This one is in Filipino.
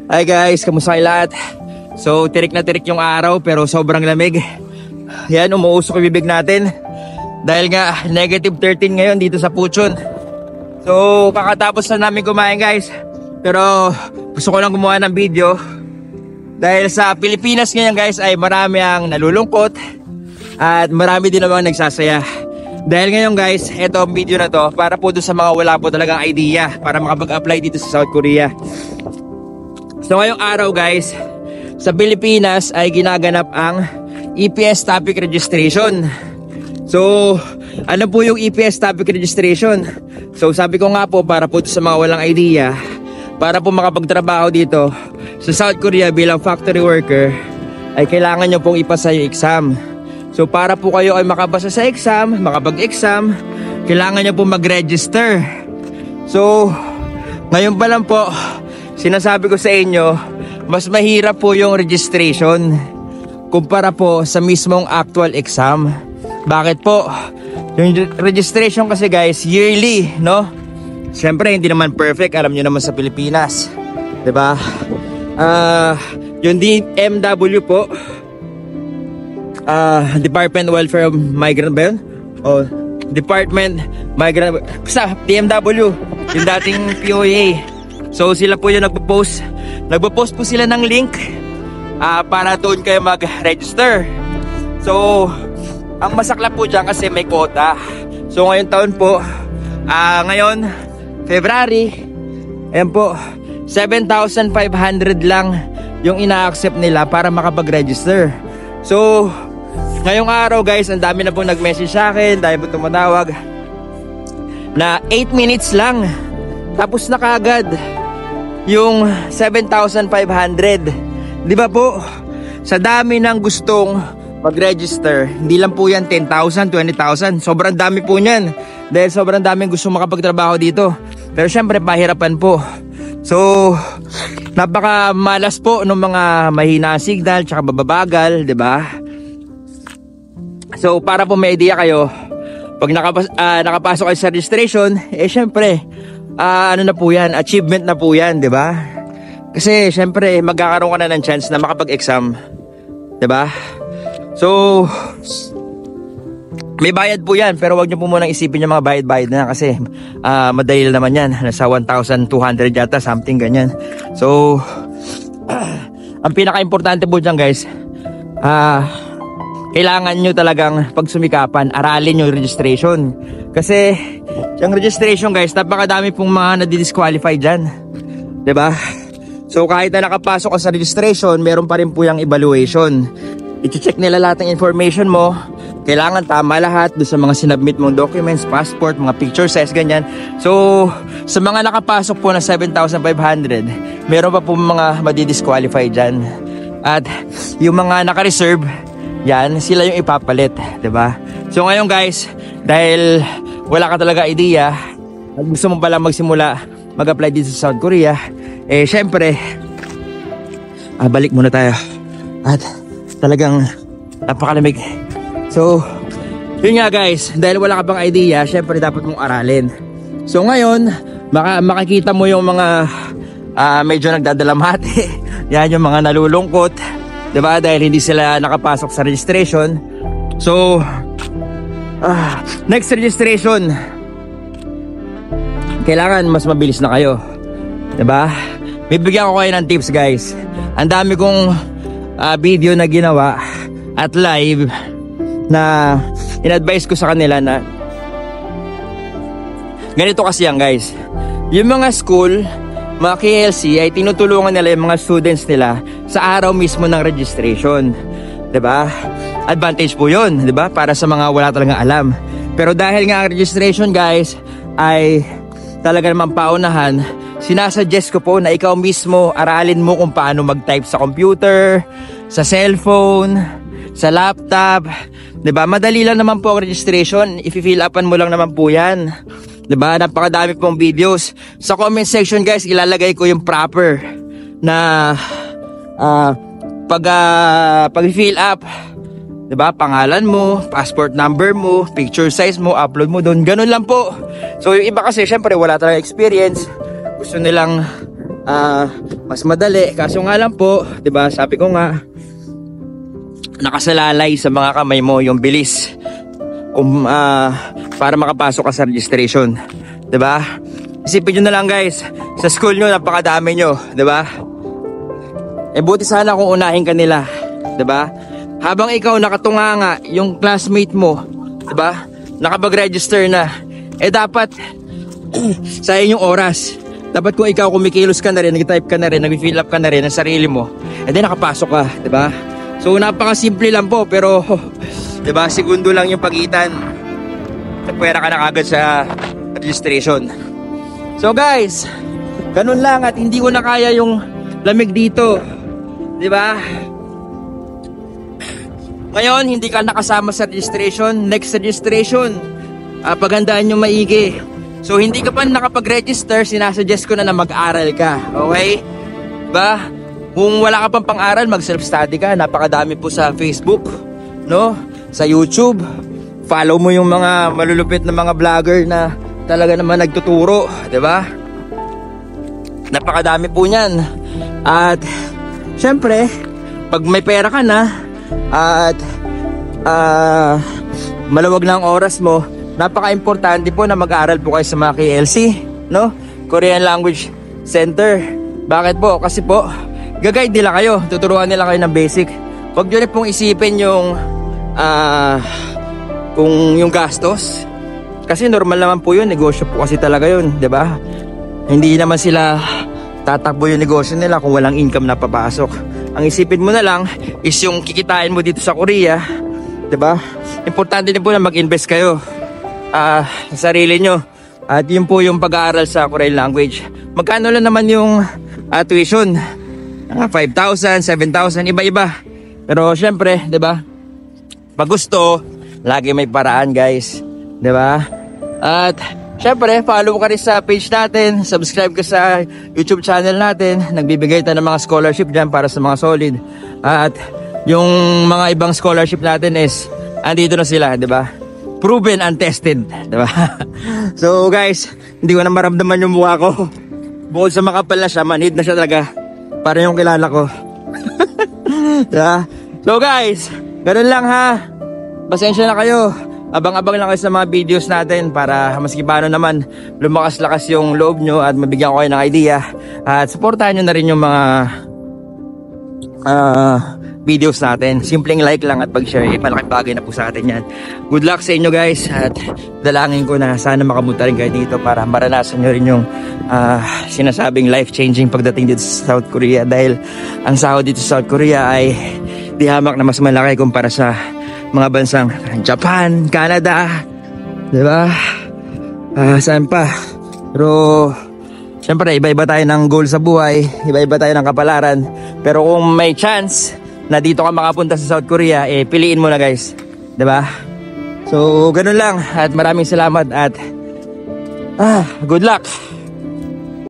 Hi guys, kamusta kayo lahat? So, tirik na tirik yung araw pero sobrang lamig. Yan, umuusok yung bibig natin. Dahil nga, negative 13 ngayon dito sa Puchon. So, kakatapos na namin kumain guys. Pero, gusto ko lang gumawa ng video. Dahil sa Pilipinas ngayon guys ay marami ang nalulungkot. At marami din namang nagsasaya. Dahil ngayon guys, ito ang video na to para po doon sa mga wala po talagang idea para makapag-apply dito sa South Korea. So ngayong araw guys, sa Pilipinas ay ginaganap ang EPS topic registration. So ano po yung EPS topic registration? So sabi ko nga po para po sa mga walang idea, para po makapagtrabaho dito sa South Korea bilang factory worker ay kailangan nyo pong ipasa yung exam. So para po kayo ay makapasa sa exam, makapag-exam, kailangan nyo po mag-register. So ngayon pa lang po, sinasabi ko sa inyo, mas mahirap po yung registration kumpara po sa mismong actual exam. Bakit po? Yung registration kasi guys, yearly, no? Siyempre, hindi naman perfect, alam nyo naman sa Pilipinas. Diba? Yung DMW po, Department Welfare of Migrant ba yun? O, Department Migrant, basta, DMW, yung dating POA. So sila po yung nagpo-post po sila ng link para doon kayo mag-register. So ang masaklap po dyan kasi may quota. So ngayong taon po, ngayon February, ayan po, 7,500 lang yung ina-accept nila para makapag-register. So ngayong araw guys, ang dami na po nag-message sa akin, dahil po tumatawag na 8 minutes lang tapos na kagad yung 7,500. Di ba po? Sa dami ng gustong mag-register, hindi lang po yan 10,000, 20,000. Sobrang dami po niyan. Dahil sobrang daming gustong makapagtrabaho dito. Pero syempre, pahirapan po. So, napaka malas po ng mga mahina signal, tsaka bababagal, di ba? So, para po may idea kayo, pag nakapasok kayo sa registration, syempre, ano na po yan, achievement na po yan, di ba? Kasi syempre magkakaroon ka na ng chance na makapag-exam, di ba? So may bayad po yan, pero wag nyo po munang isipin yung mga bayad-bayad na kasi madali naman yan, nasa 1,200 yata, something ganyan. So ang pinaka-importante po dyan guys, kailangan nyo talagang pagsumikapan, aralin yung registration. Kasi yung registration guys, napakadami pong mga nadi-disqualify dyan, diba? So kahit na nakapasok ka sa registration, meron pa rin po yung evaluation. I-check nila lahat ng information mo. Kailangan tama lahat doon sa mga sinubmit mong documents, passport, mga picture size, ganyan. So sa mga nakapasok po na 7,500, meron pa po mga madi-disqualify dyan. At yung mga naka-reserve, yan, sila yung ipapalit, diba? So ngayon guys, dahil wala ka talaga idea, gusto mo pala magsimula mag-apply dito sa South Korea, syempre balik muna tayo. At talagang napakalamig. So yun nga guys, dahil wala ka pang idea, syempre dapat mong aralin. So ngayon makikita mo yung mga medyo nagdadalamhati. Yan yung mga nalulungkot, diba? Dahil hindi sila nakapasok sa registration. So next registration, kailangan mas mabilis na kayo, diba? Bibigyan ko kayo ng tips guys. Ang dami kong video na ginawa at live na in-advise ko sa kanila na ganito kasi yan guys. Yung mga school, mga KLC ay tinutulungan nila yung mga students nila sa araw mismo ng registration, diba? Advantage po yun, diba? Para sa mga wala talagang alam. Pero dahil nga ang registration guys ay talaga namang paunahan, sinasuggest ko po na ikaw mismo aralin mo kung paano mag-type sa computer, sa cellphone, sa laptop, diba? Madali lang naman po ang registration, i-fill upan mo lang naman po yan, diba? Napakadami pong videos. Sa comment section guys, ilalagay ko yung proper na pag-fill up, diba? Pangalan mo, passport number mo, picture size mo, upload mo doon. Ganun lang po. So yung iba kasi syempre wala talagang experience. Gusto nilang mas madali. Kaso nga lang po, 'di ba? Sabi ko nga, nakasalalay sa mga kamay mo yung bilis para makapasok ka sa registration, 'di ba? Isipin nyo na lang guys, sa school nyo napakadami nyo, 'di ba? Buti sana kung unahin ka nila, 'di ba? Habang ikaw nakatunganga yung classmate mo, 'di ba? Nakapag-register na. Dapat sayang yung oras. Dapat kung ikaw kumikilos ka na rin, nag-type ka na rin, nag-fill up ka na rin ang sarili mo, nakapasok ka, 'di ba? So napakasimple lang po, pero 'di ba, segundo lang yung pagitan. Pwera ka na kagad sa registration. So guys, ganun lang, at hindi ko na kaya yung lamig dito, 'di ba? Ngayon, hindi ka nakasama sa registration. Next registration, paghandaan nyo maigi. So hindi ka pa nakapag-register, sinasuggest ko na mag-aral ka, okay? Diba? Kung wala ka pang pang-aral, mag-self-study ka. Napakadami po sa Facebook, no? Sa YouTube. Follow mo yung mga malulupit na mga vlogger na talaga naman nagtuturo, diba? Napakadami po niyan. At syempre, pag may pera ka na at maluwag na ang oras mo, napaka-importante po na mag-aral po kayo sa mga KLC, no? Korean Language Center. Bakit po? Kasi po, gagayad nila kayo, tuturuan nila kayo ng basic. Huwag nyo rin pong isipin yung kung yung gastos. Kasi normal naman po yun, negosyo po kasi talaga yun, 'di ba? Hindi naman sila tatakbo yung negosyo nila kung walang income na papasok. Ang isipin mo na lang is yung kikitain mo dito sa Korea, 'di ba? Importante din po na mag-invest kayo sa sarili nyo. At yun po yung pag-aaral sa Korean language. Magkano lang naman yung tuition? 5,000, 7,000, iba-iba. Pero syempre, 'di ba? Pag gusto, lagi may paraan, guys. 'Di ba? At syempre, follow ka rin sa page natin, subscribe ka sa YouTube channel natin. Nagbibigay tayo ng mga scholarship dyan para sa mga solid. At yung mga ibang scholarship natin is andito na sila, 'di ba? Proven and tested, 'di ba? So guys, hindi ko na maramdaman yung mukha ko. Bukod sa makapal na siya, manhid na siya talaga. Para yung kilala ko. Diba? So guys, ganun lang ha. Pasensya na kayo. Abang-abang lang kayo sa mga videos natin para maski paano naman lumakas-lakas yung loob nyo at mabigyan ko kayo ng idea. At supportahan nyo na rin yung mga videos natin. Simpleng like lang at pag-share, malaking bagay na po sa atin yan. Good luck sa inyo guys, at dalangin ko na sana makapunta rin kayo dito para maranasan nyo rin yung sinasabing life-changing pagdating dito sa South Korea. Dahil ang sahod dito sa South Korea ay di hamak na mas malaki kumpara sa mga bansang Japan, Canada, diba? Saan pa? Pero syempre iba-iba tayo ng goal sa buhay, iba-iba tayo ng kapalaran. Pero kung may chance na dito ka makapunta sa South Korea, piliin mo na guys, diba? So ganun lang, at maraming salamat at good luck.